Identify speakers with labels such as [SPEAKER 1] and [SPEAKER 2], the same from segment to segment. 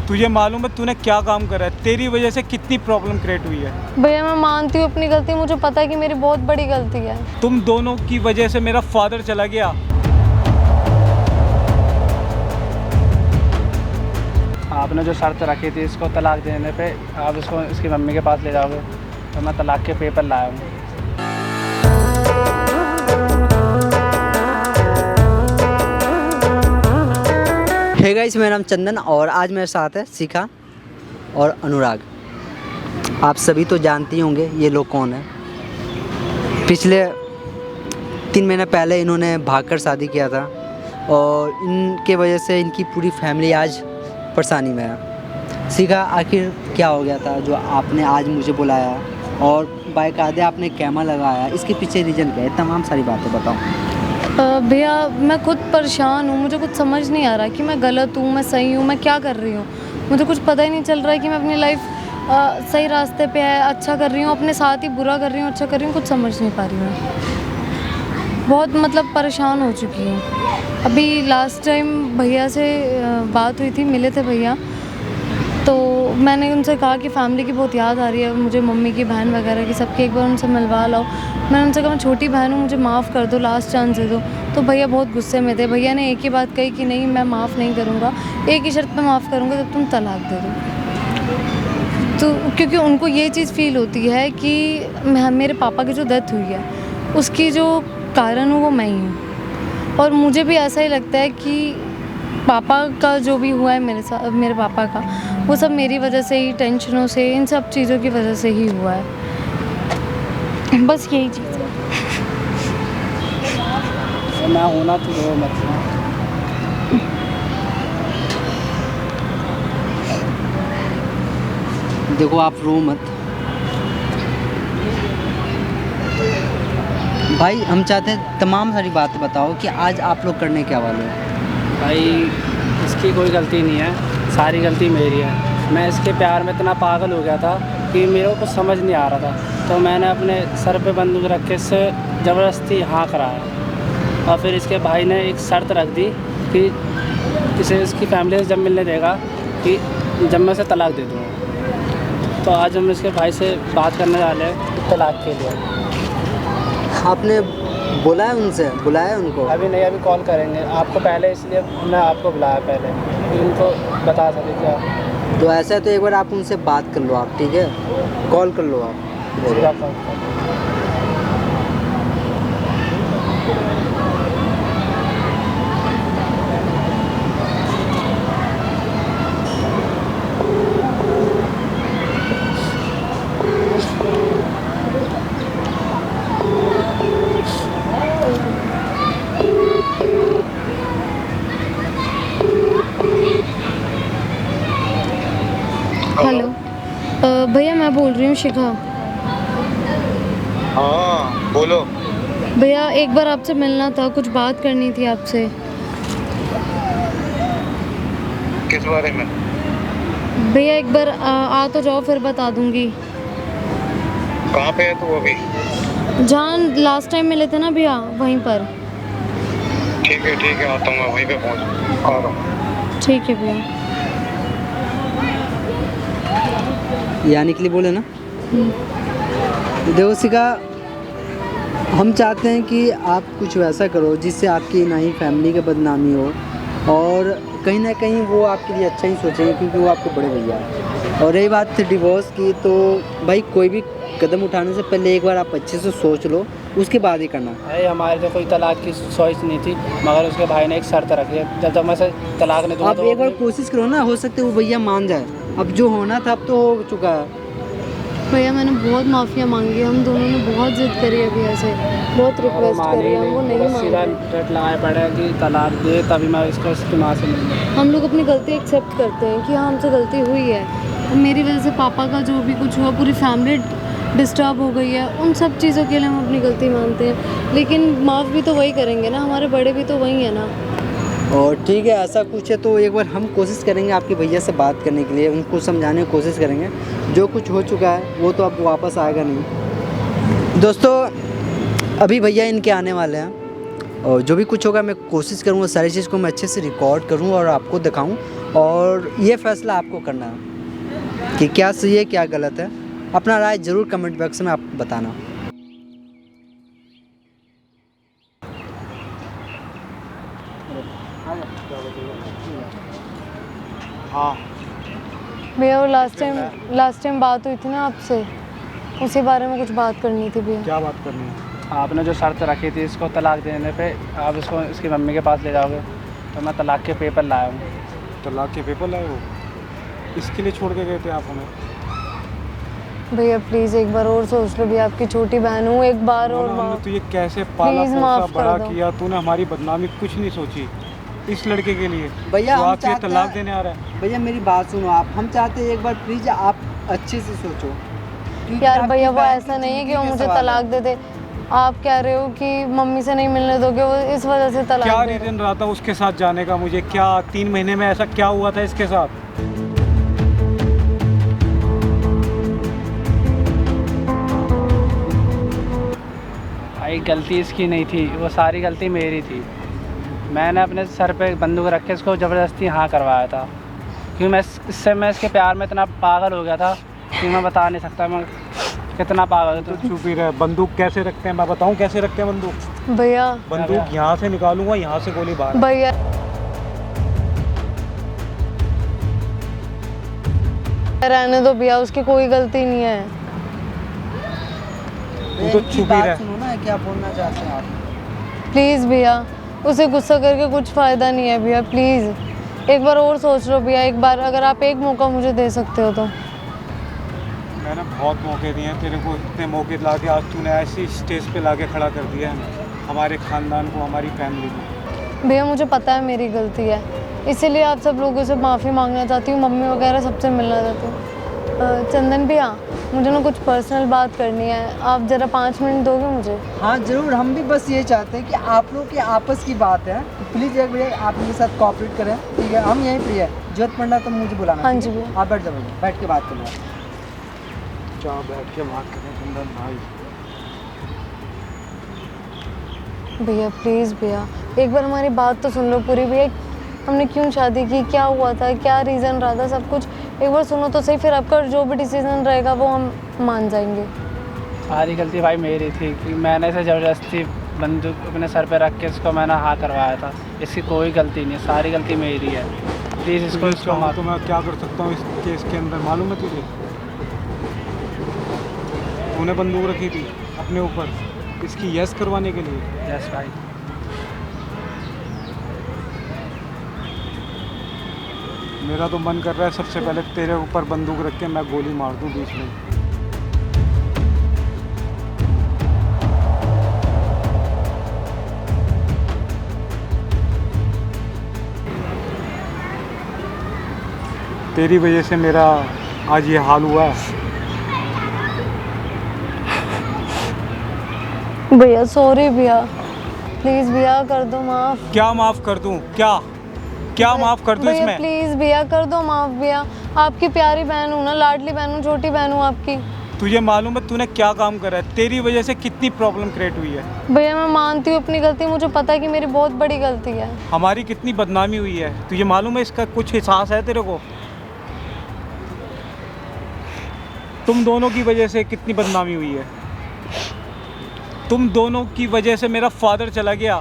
[SPEAKER 1] तुझे मालूम है तूने क्या काम करा है? तेरी वजह से कितनी प्रॉब्लम क्रिएट हुई है।
[SPEAKER 2] भैया मैं मानती हूँ अपनी गलती, मुझे पता है कि मेरी बहुत बड़ी गलती है।
[SPEAKER 1] तुम दोनों की वजह से मेरा फादर चला गया।
[SPEAKER 3] आपने जो शर्त रखी थी इसको तलाक देने पे, आप इसको इसकी मम्मी के पास ले जाओगे तो मैं तलाक के पेपर लाया हूँ।
[SPEAKER 4] हे गाइस, मेरा नाम चंदन और आज मेरे साथ है शिखा और अनुराग। आप सभी तो जानते ही होंगे ये लोग कौन है। पिछले 3 महीने पहले इन्होंने भागकर शादी किया था और इनके वजह से इनकी पूरी फैमिली आज परेशानी में है। शिखा, आखिर क्या हो गया था जो आपने आज मुझे बुलाया और बाकायदे आपने कैमरा लगाया? इसके पीछे रीज़न क्या है? तमाम सारी बातें बताओ।
[SPEAKER 2] भैया मैं खुद परेशान हूँ, मुझे कुछ समझ नहीं आ रहा कि मैं गलत हूँ, मैं सही हूँ, मैं क्या कर रही हूँ। मुझे कुछ पता ही नहीं चल रहा है कि मैं अपनी लाइफ सही रास्ते पे है, अच्छा कर रही हूँ, अपने साथ ही बुरा कर रही हूँ, अच्छा कर रही हूँ, कुछ समझ नहीं पा रही हूँ। बहुत मतलब परेशान हो चुकी हूँ। अभी लास्ट टाइम भैया से बात हुई थी, मिले थे भैया, तो मैंने उनसे कहा कि फैमिली की बहुत याद आ रही है मुझे, मम्मी की, बहन वगैरह की, सबकी एक बार उनसे मिलवा लाओ। मैंने उनसे कहा मैं छोटी बहन हूँ, मुझे माफ़ कर दो, लास्ट चांस दे दो। तो भैया बहुत गुस्से में थे। भैया ने एक ही बात कही कि नहीं, मैं माफ़ नहीं करूँगा, एक ही शर्त पे माफ़ करूँगा, जब तुम तलाक दे दो। तो क्योंकि उनको ये चीज़ फ़ील होती है कि मेरे पापा की जो डेथ हुई है उसकी जो कारण हूँ वो मैं ही हूँ। और मुझे भी ऐसा ही लगता है कि पापा का जो भी हुआ है मेरे साथ, मेरे पापा का, वो सब मेरी वजह से ही, टेंशनों से, इन सब चीज़ों की वजह से ही हुआ है। बस यही चीज़ है।
[SPEAKER 3] मैं हूँ ना, तो रो मत।
[SPEAKER 4] देखो, आप रो मत भाई, हम चाहते हैं तमाम सारी बातें बताओ कि आज आप लोग करने क्या वाले हो।
[SPEAKER 3] भाई इसकी कोई गलती नहीं है, सारी गलती मेरी है। मैं इसके प्यार में इतना पागल हो गया था कि मेरे को कुछ समझ नहीं आ रहा था, तो मैंने अपने सर पे बंदूक रख के इससे ज़बरदस्ती हाँ कराया। और फिर इसके भाई ने एक शर्त रख दी कि इसे इसकी फैमिली से जब मिलने देगा कि जब मैं उसे तलाक दे दूँगा। तो आज हम इसके भाई से बात करने वाले हैं तलाक के लिए।
[SPEAKER 4] आपने बुलाया उनसे? बुलाया उनको?
[SPEAKER 3] अभी नहीं, अभी कॉल करेंगे आपको पहले, इसलिए मैं आपको बुलाया पहले कि उनको बता सके क्या।
[SPEAKER 4] तो ऐसा है तो एक बार आप उनसे बात कर लो आप, ठीक है? कॉल कर लो आप।
[SPEAKER 2] हेलो भैया, मैं बोल रही हूँ शिखा।
[SPEAKER 5] हाँ बोलो।
[SPEAKER 2] भैया एक बार आपसे मिलना था, कुछ बात करनी थी आपसे।
[SPEAKER 5] किस बारे में?
[SPEAKER 2] भैया एक बार आ तो जाओ, फिर बता दूंगी।
[SPEAKER 5] कहाँ पे है तू अभी?
[SPEAKER 2] जहाँ लास्ट टाइम मिले थे ना भैया, वहीं पर।
[SPEAKER 5] ठीक है, आता हूँ मैं, वहीं पे पहुँच आ रहा हूँ।
[SPEAKER 2] ठीक है भैया।
[SPEAKER 4] यानी के लिए बोले ना। देखो शिखा, हम चाहते हैं कि आप कुछ वैसा करो जिससे आपकी ना ही फैमिली की बदनामी हो और कहीं ना कहीं वो आपके लिए अच्छा ही सोचेंगे, क्योंकि वो आपके बड़े भैया हैं। और रही बात डिवोर्स की, तो भाई कोई भी कदम उठाने से पहले एक बार आप अच्छे से सोच लो, उसके बाद ही करना।
[SPEAKER 3] भाई हमारे तो कोई तलाक की सोच नहीं थी, मगर उसके भाई ने एक शर्त रखी है, जब तक मैं से तलाक नहीं दूँगा
[SPEAKER 4] आप एक बार कोशिश करो ना, हो सकता है वो भैया मान जाए। अब जो होना था अब तो हो चुका है।
[SPEAKER 2] भैया मैंने बहुत माफ़िया मांगी, हम दोनों ने बहुत जिद करी है भैया से, बहुत रिक्वेस्ट करी है, वो नहीं मान
[SPEAKER 3] सीधा
[SPEAKER 2] रहे।
[SPEAKER 3] रट लगाया पड़ा है कि तलाक दे, तभी मैं इसको इसकी माँ से मिलूँगा।
[SPEAKER 2] हम लोग अपनी गलती एक्सेप्ट करते हैं कि हाँ हमसे गलती हुई है, और मेरी वजह से पापा का जो भी कुछ हुआ, पूरी फैमिली डिस्टर्ब हो गई है, उन सब चीज़ों के लिए हम अपनी गलती मानते हैं। लेकिन माफ़ भी तो वही करेंगे ना, हमारे बड़े भी तो वही है ना।
[SPEAKER 4] और ठीक है, ऐसा कुछ है तो एक बार हम कोशिश करेंगे आपके भैया से बात करने के लिए, उनको समझाने की कोशिश करेंगे। जो कुछ हो चुका है वो तो अब वापस आएगा नहीं। दोस्तों, अभी भैया इनके आने वाले हैं और जो भी कुछ होगा मैं कोशिश करूँगा सारी चीज़ को मैं अच्छे से रिकॉर्ड करूँ और आपको दिखाऊँ और ये फैसला आपको करना है कि क्या सही है क्या गलत है। अपना राय ज़रूर कमेंट बॉक्स में आप बताना।
[SPEAKER 1] हाँ
[SPEAKER 2] भैया वो लास्ट टाइम बात हुई थी ना आपसे, उसी बारे में कुछ बात करनी थी भैया।
[SPEAKER 1] क्या बात करनी है?
[SPEAKER 3] आपने जो शर्त रखी थी इसको तलाक देने पे, आप इसको इसकी मम्मी के पास ले जाओगे, तो मैं तलाक के पेपर लाया हूँ।
[SPEAKER 1] तलाक के पेपर लाए हो? इसके लिए छोड़ के गए थे आप हमें?
[SPEAKER 2] भैया प्लीज़ एक बार और सोच लो भैया, आपकी छोटी बहन हूँ, एक बार और
[SPEAKER 1] हमने तुझे कैसे पाला
[SPEAKER 2] Please
[SPEAKER 1] पोसा
[SPEAKER 2] माफ कर
[SPEAKER 1] बड़ा
[SPEAKER 2] दो।
[SPEAKER 1] किया, तूने हमारी बदनामी कुछ नहीं सोची इस लड़के के लिए।
[SPEAKER 4] भैया
[SPEAKER 1] जो
[SPEAKER 4] हम
[SPEAKER 1] आज ये
[SPEAKER 4] चाहते
[SPEAKER 1] तलाक
[SPEAKER 4] हैं-
[SPEAKER 1] देने आ रहा है।
[SPEAKER 4] भैया मेरी बात सुनो आप, हम चाहते हैं एक बार प्लीज़ आप अच्छे से सोचो। क्योंकि
[SPEAKER 2] यार
[SPEAKER 4] आपकी
[SPEAKER 2] भैया वो
[SPEAKER 4] बहन
[SPEAKER 2] ऐसा
[SPEAKER 4] की
[SPEAKER 2] नहीं है कि
[SPEAKER 4] ज़िंदगी
[SPEAKER 2] वो
[SPEAKER 4] का
[SPEAKER 2] मुझे
[SPEAKER 4] सवाल है।
[SPEAKER 2] तलाक दे दे। आप कह रहे हो कि मम्मी से नहीं मिलने दोगे, वो इस वजह से तलाक
[SPEAKER 1] क्या
[SPEAKER 2] दे रहे
[SPEAKER 1] रीजन रहा था उसके साथ जाने का? मुझे क्या 3 महीने में ऐसा क्या हुआ था इसके साथ?
[SPEAKER 3] भाई गलती इसकी नहीं थी, वो सारी गलती मेरी थी। मैंने अपने सर पे बंदूक रख के इसको ज़बरदस्ती हाँ करवाया था, क्योंकि मैं इसके प्यार में इतना पागल हो गया था कि मैं बता नहीं सकता मैं कितना पागल
[SPEAKER 1] तो
[SPEAKER 3] था।
[SPEAKER 1] चुप ही रहे। बंदूक कैसे रखते हैं मैं बताऊं कैसे रखते हैं बंदूक?
[SPEAKER 2] हो। भैया
[SPEAKER 1] बंदूक यहाँ से निकालूंगा, यहाँ से गोली बाहर।
[SPEAKER 2] भैया रहने दो भैया, उसकी कोई गलती नहीं है।
[SPEAKER 1] तू तो
[SPEAKER 4] इनकी
[SPEAKER 1] चुप ही
[SPEAKER 4] बात
[SPEAKER 1] रह।
[SPEAKER 4] सुनो ना, क्या बोलना चाहते हैं आप?
[SPEAKER 2] प्लीज़ भैया, उसे गुस्सा करके कुछ फ़ायदा नहीं है भैया, प्लीज़ एक बार और सोच लो भैया, एक बार अगर आप एक मौका मुझे दे सकते हो तो।
[SPEAKER 1] मैंने बहुत मौके दिए हैं तेरे को, इतने मौके ला के आज तूने ऐसी स्टेज पे ला के खड़ा कर दिया है हमारे ख़ानदान को, हमारी फैमिली को।
[SPEAKER 2] भैया मुझे पता है मेरी गलती है, इसीलिए आप सब लोगों से माफ़ी मांगना चाहती हूँ, मम्मी वगैरह सबसे मिलना चाहती हूँ। चंदन भैया मुझे ना कुछ पर्सनल बात करनी है, आप ज़रा 5 मिनट दोगे मुझे?
[SPEAKER 4] हाँ ज़रूर, हम भी बस ये चाहते हैं कि आप लोग के आपस की बात है, प्लीज़ एक बार आप मेरे साथ कोऑपरेट करें, ठीक है? हम यहीं पे है, जरूरत पड़ना तो मुझे बुलाना।
[SPEAKER 2] हाँ
[SPEAKER 4] ठीक
[SPEAKER 2] जी
[SPEAKER 4] है?
[SPEAKER 2] भैया।
[SPEAKER 4] आप बैठ जाओ, बैठ के बात कर लो।
[SPEAKER 1] क्या बैठ के बात करें चंदन भाई?
[SPEAKER 2] भैया प्लीज़ भैया एक बार हमारी बात तो सुन लो पूरी भैया, हमने क्यों शादी की, क्या हुआ था, क्या रीज़न रहा था, सब कुछ एक बार सुनो तो सही, फिर आपका जो भी डिसीजन रहेगा वो हम मान जाएंगे।
[SPEAKER 3] सारी गलती भाई मेरी थी कि मैंने इसे ज़बरदस्ती बंदूक अपने सर पे रख के इसको मैंने हाँ करवाया था। इसकी कोई गलती नहीं है, सारी गलती मेरी है। प्लीज़ इसको इसको
[SPEAKER 1] चाहूँ
[SPEAKER 3] माफ।
[SPEAKER 1] तो मैं क्या कर सकता हूँ इस केस के अंदर, मालूम है तुझे? तूने बंदूक रखी थी अपने ऊपर इसकी यस करवाने के लिए।
[SPEAKER 3] यस भाई।
[SPEAKER 1] मेरा तो मन कर रहा है सबसे पहले तेरे ऊपर बंदूक रख के मैं गोली मार दूं बीच में। तेरी वजह से मेरा आज ये हाल हुआ है।
[SPEAKER 2] भैया सॉरी भैया, प्लीज़ भैया कर दो माफ़।
[SPEAKER 1] क्या माफ़ कर दूं? क्या क्या माफ़ कर दूं
[SPEAKER 2] भैया
[SPEAKER 1] इसमें?
[SPEAKER 2] प्लीज़ भैया कर दो माफ़ भैया, आपकी प्यारी बहन हूँ ना, लाडली बहन हूँ, छोटी बहन हूँ आपकी।
[SPEAKER 1] तुझे मालूम है तूने क्या काम करा है? तेरी वजह से कितनी प्रॉब्लम क्रिएट हुई है।
[SPEAKER 2] भैया मैं मानती हूँ अपनी गलती, मुझे पता है कि मेरी बहुत बड़ी गलती है।
[SPEAKER 1] हमारी कितनी बदनामी हुई है, तुझे मालूम है? इसका कुछ एहसास है तेरे को? तुम दोनों की वजह से कितनी बदनामी हुई है। तुम दोनों की वजह से मेरा फादर चला गया।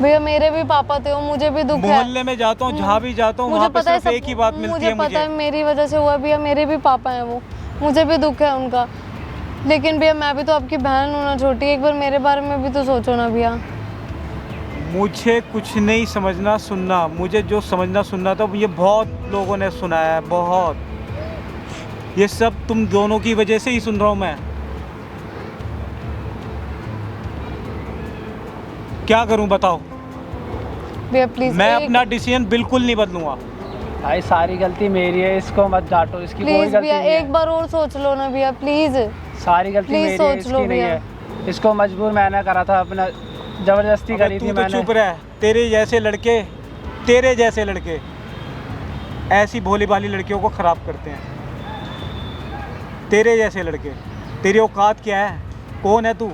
[SPEAKER 2] भैया मेरे भी पापा थे, वो मुझे भी दुख है।
[SPEAKER 1] मोहल्ले में जाता हूँ, जहाँ भी जाता हूँ, वहाँ पे सिर्फ एक ही बात मिलती है
[SPEAKER 2] मुझे पता है
[SPEAKER 1] मुझे।
[SPEAKER 2] मेरी वजह से हुआ भैया, मेरे भी पापा हैं वो, मुझे भी दुख है उनका, लेकिन भैया मैं भी तो आपकी बहन हूँ ना छोटी, एक बार मेरे बारे में भी तो सोचो ना भैया।
[SPEAKER 1] मुझे कुछ नहीं समझना सुनना, मुझे जो समझना सुनना था ये बहुत लोगों ने सुनाया है, बहुत। ये सब तुम दोनों की वजह से ही सुन रहा हूँ मैं। क्या करूँ बताओ?
[SPEAKER 2] भैया प्लीज़
[SPEAKER 1] मैं अपना डिसीजन बिल्कुल नहीं बदलूंगा।
[SPEAKER 3] भाई सारी गलती मेरी है, इसको मत डांटो, इसकी कोई
[SPEAKER 2] प्लीज़
[SPEAKER 3] गलती
[SPEAKER 2] भैया
[SPEAKER 3] नहीं है।
[SPEAKER 2] एक बार और सोच लो ना भैया प्लीज़।
[SPEAKER 3] सारी गलती
[SPEAKER 2] Please
[SPEAKER 3] मेरी है,
[SPEAKER 2] सोच लो
[SPEAKER 3] इसकी नहीं
[SPEAKER 2] भैया।
[SPEAKER 3] है। इसको मजबूर मैंने करा था, अपना ज़बरदस्ती
[SPEAKER 1] अबे
[SPEAKER 3] करी
[SPEAKER 1] तू
[SPEAKER 3] थी
[SPEAKER 1] तो
[SPEAKER 3] मैंने।
[SPEAKER 1] चुप रह। तेरे जैसे लड़के ऐसी भोली भाली लड़कियों को ख़राब करते हैं। तेरे जैसे लड़के, तेरी औकात क्या है? कौन है तू?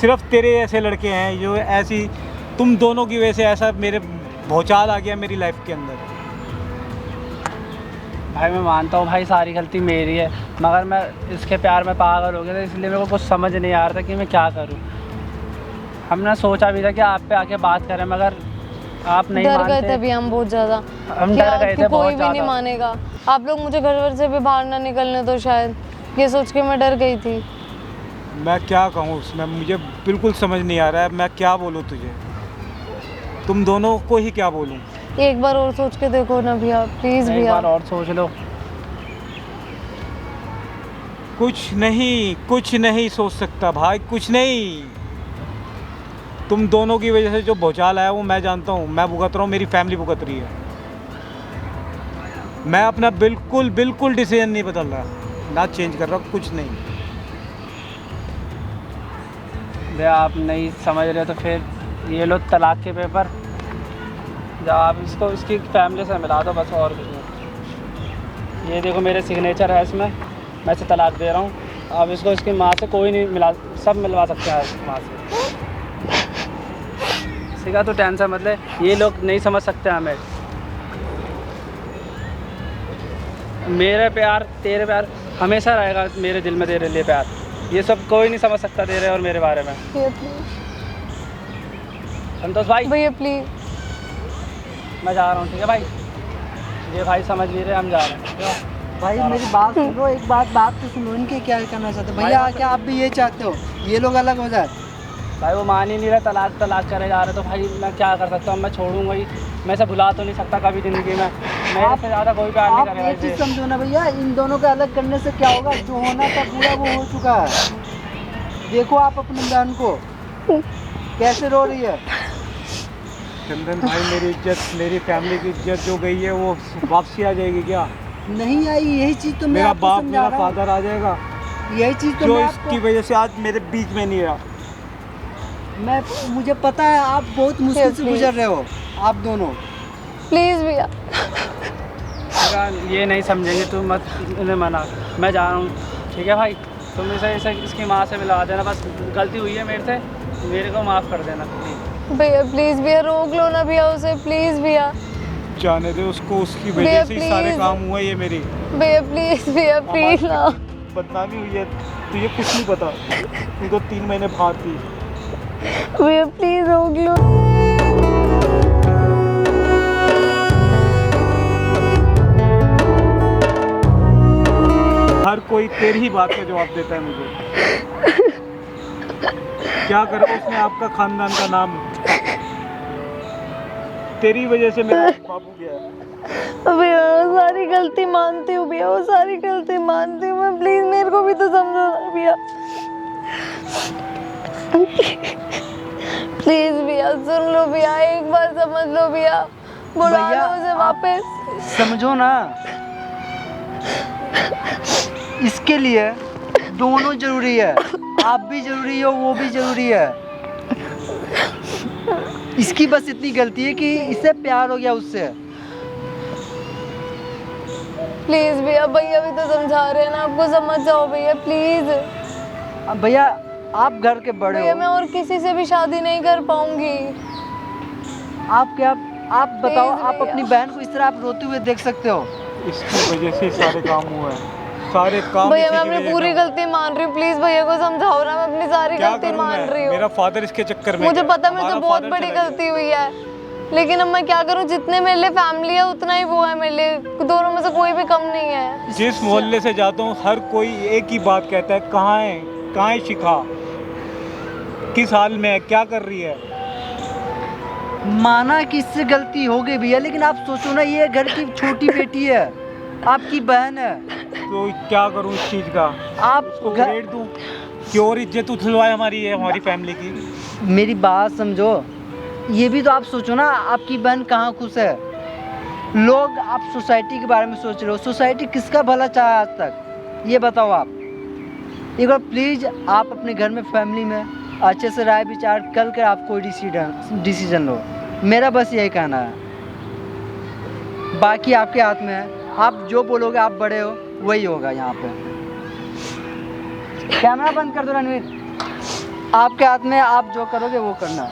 [SPEAKER 1] सिर्फ तेरे ऐसे लड़के हैं जो ऐसी, तुम दोनों की वजह से ऐसा मेरे भौचाल आ गया मेरी लाइफ के अंदर।
[SPEAKER 3] भाई मैं मानता हूँ भाई सारी गलती मेरी है, मगर मैं इसके प्यार में पागल हो गया था, इसलिए मेरे को कुछ समझ नहीं आ रहा था कि मैं क्या करूँ। हमने सोचा भी था कि आप पे आके बात करें, मगर आप नहीं
[SPEAKER 2] डर गए
[SPEAKER 3] मानते।
[SPEAKER 2] थे भी हम बहुत ज़्यादा,
[SPEAKER 3] हम
[SPEAKER 2] कि
[SPEAKER 3] डर गए
[SPEAKER 2] आपकी
[SPEAKER 3] थे
[SPEAKER 2] कोई
[SPEAKER 3] बहुत
[SPEAKER 2] भी नहीं
[SPEAKER 3] ज़्यादा।
[SPEAKER 2] मानेगा, आप लोग मुझे घर से भी बाहर ना निकलने दो शायद, ये सोच के मैं डर गई थी।
[SPEAKER 1] मैं क्या कहूँ उसमें, मुझे बिल्कुल समझ नहीं आ रहा है मैं क्या बोलूँ तुझे, तुम दोनों को ही क्या बोलूँ।
[SPEAKER 2] एक बार और सोच के देखो ना भैया, प्लीज़
[SPEAKER 3] एक
[SPEAKER 2] भैया।
[SPEAKER 3] बार और सोच लो।
[SPEAKER 1] कुछ नहीं सोच सकता भाई, कुछ नहीं। तुम दोनों की वजह से जो भौचाल आया वो मैं जानता हूँ, मैं भुगत रहा हूँ, मेरी फैमिली भुगत रही है। मैं अपना बिल्कुल डिसीजन नहीं बदल रहा, ना चेंज कर रहा, कुछ नहीं।
[SPEAKER 3] भैया आप नहीं समझ रहे तो फिर ये लो तलाक के पेपर, जब आप इसको इसकी फैमिली से मिला दो बस, और कुछ नहीं। ये देखो मेरे सिग्नेचर है इसमें, मैं इसे तलाक दे रहा हूँ। अब इसको इसकी माँ से कोई नहीं मिला, सब मिलवा सकते हैं इसकी माँ से। सीखा तो टेंशन मतलब, ये लोग नहीं समझ सकते हमें। मेरा प्यार तेरे प्यार हमेशा रहेगा मेरे दिल में, तेरे लिए प्यार, ये सब कोई नहीं समझ सकता तेरे और मेरे बारे में।
[SPEAKER 2] भैया प्लीज़,
[SPEAKER 3] संतोष भाई
[SPEAKER 2] भैया प्लीज़।
[SPEAKER 3] मैं जा रहा हूँ, ठीक है भाई। ये भाई समझ नहीं रहे, हम जा रहे हैं, ठीक है?
[SPEAKER 4] भाई मेरी बात सुनो, एक बात तो सुनो, इनके क्या करना चाहते हो भैया? क्या आप भी ये चाहते हो ये लोग अलग हो जाए?
[SPEAKER 3] भाई वो मान ही नहीं रहा, तलाक करे जा रहे, तो भाई मैं क्या कर सकता हूँ? मैं छोड़ूंगा ही, मैं इसे भुला तो नहीं सकता कभी ज़िंदगी में। मेरे से ज़्यादा कोई प्यार नहीं
[SPEAKER 4] आप
[SPEAKER 3] करेगा
[SPEAKER 4] ये चीज़
[SPEAKER 3] इसे।
[SPEAKER 4] समझो ना भैया, इन दोनों का अलग करने से क्या होगा? जो होना था पूरा वो हो चुका है। देखो आप अपनी बहन को कैसे रो रही है।
[SPEAKER 1] चंदन भाई, मेरी इज्जत, मेरी फैमिली की इज्जत जो गई है वो वापसी आ जाएगी क्या?
[SPEAKER 4] नहीं आई, यही चीज़ तो मैं
[SPEAKER 1] मेरा
[SPEAKER 4] आपको
[SPEAKER 1] बाप,
[SPEAKER 4] समझा
[SPEAKER 1] मेरा
[SPEAKER 4] रहा हूँ।
[SPEAKER 1] फादर आ जाएगा,
[SPEAKER 4] यही चीज़ तो
[SPEAKER 1] जो
[SPEAKER 4] मैं
[SPEAKER 1] इसकी
[SPEAKER 4] आपको,
[SPEAKER 1] वजह से आज मेरे बीच में नहीं रहा।
[SPEAKER 4] मुझे पता है आप बहुत मुश्किल से
[SPEAKER 2] Please.
[SPEAKER 4] गुजर रहे हो, आप दोनों।
[SPEAKER 2] प्लीज़ भैया।
[SPEAKER 3] ये नहीं समझेंगे, तुम मत इन्हें मना, मैं जा रहा हूँ, ठीक है भाई? तुम इसे इसकी माँ से मिलवा देना, बस गलती हुई है मेरे से, मेरे को माफ़ कर देना प्लीज़।
[SPEAKER 2] भैया प्लीज़ भैया, रोक लो ना भैया उसे, प्लीज़ भैया।
[SPEAKER 1] जाने दे उसको, उसकी
[SPEAKER 2] भैया,
[SPEAKER 1] वजह से ही सारे
[SPEAKER 2] please.
[SPEAKER 1] काम हुए ये मेरी।
[SPEAKER 2] भैया प्लीज़ भैया, प्लीज़ ना।
[SPEAKER 1] बदनामी हुई है, तुझे कुछ नहीं पता, तू तो 3 महीने बाहर थी।
[SPEAKER 2] भैया प्लीज़ रोक लो।
[SPEAKER 1] हर कोई तेरी ही बात का जवाब देता है मुझे। क्या करो, उसने आपका खानदान का नाम, तेरी वजह से मेरा बाबू गया।
[SPEAKER 2] भैया सारी गलती मानती हूँ भैया, वो सारी गलती मानती हूँ मैं, प्लीज़ मेरे को भी तो समझो ना भैया। प्लीज़ भैया सुन लो भैया, एक बार समझ लो भैया, बुला
[SPEAKER 4] भैया,
[SPEAKER 2] लो उसे
[SPEAKER 4] आप-
[SPEAKER 2] वापस।
[SPEAKER 4] समझो ना, इसके लिए दोनों जरूरी है, आप भी जरूरी हो, वो भी जरूरी है। इसकी बस इतनी गलती है कि इससे प्यार हो गया उससे।
[SPEAKER 2] प्लीज़ भैया, भैया भी तो समझा रहे हैं ना, आपको समझ जाओ भैया प्लीज़।
[SPEAKER 4] अब भैया आप घर के बड़े
[SPEAKER 2] भैया मैं
[SPEAKER 4] हो,
[SPEAKER 2] और किसी से भी शादी नहीं कर पाऊंगी।
[SPEAKER 4] आप क्या, आप बताओ,
[SPEAKER 2] Please
[SPEAKER 4] आप
[SPEAKER 2] भैया।
[SPEAKER 4] अपनी बहन को इस तरह आप रोते हुए देख सकते हो?
[SPEAKER 1] इसकी वजह से सारे काम हुए हैं, सारे काम
[SPEAKER 2] भैया
[SPEAKER 1] इसी
[SPEAKER 2] मैं
[SPEAKER 1] की
[SPEAKER 2] अपनी
[SPEAKER 1] वजह
[SPEAKER 2] पूरी
[SPEAKER 1] से।
[SPEAKER 2] गलती मान रही हूँ, प्लीज़ भैया को समझाओ ना, मैं अपनी सारी
[SPEAKER 1] क्या
[SPEAKER 2] गलती
[SPEAKER 1] करूं
[SPEAKER 2] मान
[SPEAKER 1] मैं?
[SPEAKER 2] रही हूँ।
[SPEAKER 1] मेरा फादर इसके चक्कर में
[SPEAKER 2] मुझे
[SPEAKER 1] गया,
[SPEAKER 2] पता है मुझसे
[SPEAKER 1] हमारा
[SPEAKER 2] बहुत
[SPEAKER 1] father
[SPEAKER 2] बड़ी
[SPEAKER 1] चला गया।
[SPEAKER 2] गलती हुई है, लेकिन अब मैं क्या करूँ, जितने मेरे लिए फैमिली है उतना ही वो है मेरे लिए, दोनों में से कोई भी कम नहीं है।
[SPEAKER 1] जिस मोहल्ले से जाता हूँ हर कोई एक ही बात कहता है, कहाँ है शिखा, किस हाल में है, क्या कर रही है?
[SPEAKER 4] माना कि इससे गलती हो गई भैया, लेकिन आप सोचो ना, ये घर की छोटी बेटी है, आपकी बहन है,
[SPEAKER 1] तो क्या करूँ इस चीज़ का?
[SPEAKER 4] आप
[SPEAKER 1] उसको
[SPEAKER 4] घर-
[SPEAKER 1] ग्रेड दूँ कि और इज्जत उछलवाए हमारी, है हमारी फैमिली की।
[SPEAKER 4] मेरी बात समझो, ये भी तो आप सोचो ना, आपकी बहन कहाँ खुश है? लोग, आप सोसाइटी के बारे में सोच रहे हो, सोसाइटी किसका भला चाहा आज तक, ये बताओ आप। एक बार प्लीज़ आप अपने घर में, फैमिली में अच्छे से राय विचार कर कर आप कोई डिसीजन लो, मेरा बस यही कहना है। बाकी आपके हाथ में है, आप जो बोलोगे, आप बड़े हो, वही होगा यहाँ पे। कैमरा बंद कर दो रणवीर। आपके हाथ में, आप जो करोगे वो करना।